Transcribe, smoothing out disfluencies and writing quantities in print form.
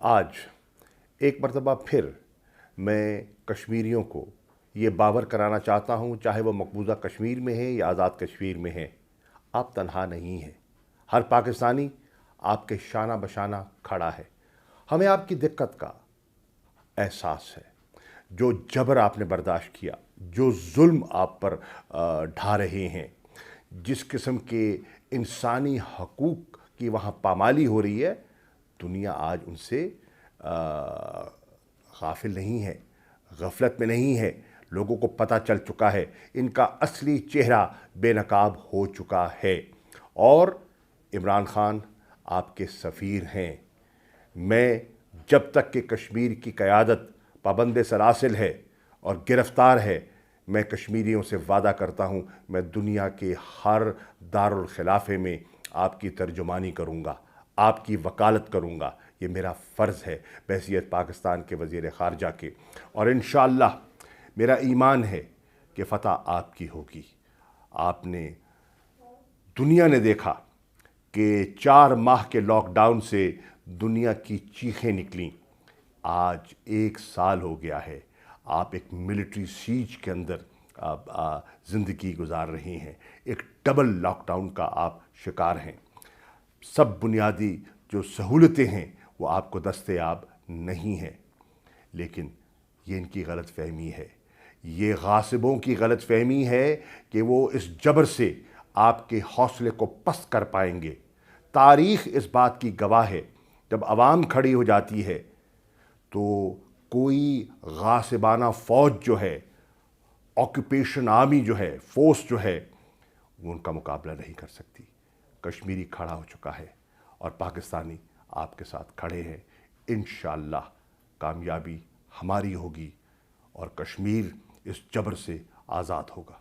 आज एक मरतबा फिर मैं कश्मीरियों को ये बावर कराना चाहता हूँ, चाहे वो मकबूजा कश्मीर में है या आज़ाद कश्मीर में है, आप तन्हा नहीं हैं। हर पाकिस्तानी आपके शाना बशाना खड़ा है। हमें आपकी दिक्कत का एहसास है। जो जबर आपने बर्दाश्त किया, जो जुल्म आप पर ढा रहे हैं, जिस किस्म के इंसानी हकूक़ की वहाँ पामाली हो रही है, दुनिया आज उनसे गाफिल नहीं है, गफलत में नहीं है। लोगों को पता चल चुका है, इनका असली चेहरा बेनकाब हो चुका है। और इमरान खान आपके सफ़ीर हैं। मैं जब तक कि कश्मीर की क़यादत पाबंद सलासिल है और गिरफ़्तार है, मैं कश्मीरियों से वादा करता हूँ, मैं दुनिया के हर दारुल खिलाफ़े में आपकी तर्जुमानी करूँगा, आपकी वकालत करूँगा। ये मेरा फ़र्ज़ है बहैसियत पाकिस्तान के वज़ीर ख़ारजा के। और इंशाअल्लाह मेरा ईमान है कि फ़तह आपकी होगी। दुनिया ने देखा कि 4 माह के लॉकडाउन से दुनिया की चीखें निकलीं। आज 1 साल हो गया है, आप एक मिलिट्री सीज के अंदर ज़िंदगी गुजार रही हैं। एक डबल लॉकडाउन का आप शिकार हैं। सब बुनियादी जो सहूलतें हैं वो आपको दस्तयाब नहीं हैं। लेकिन ये इनकी गलत फ़हमी है, ये गासिबों की गलत फ़हमी है कि वो इस जबर से आपके हौसले को पस्त कर पाएंगे। तारीख़ इस बात की गवाह है, जब आवाम खड़ी हो जाती है तो कोई गासिबाना फ़ौज जो है, ऑक्यूपेशन आर्मी जो है, फ़ोर्स जो है, वो उनका मुकाबला नहीं कर सकती। कश्मीरी खड़ा हो चुका है और पाकिस्तानी आपके साथ खड़े हैं। इंशाअल्लाह कामयाबी हमारी होगी और कश्मीर इस जबर से आज़ाद होगा।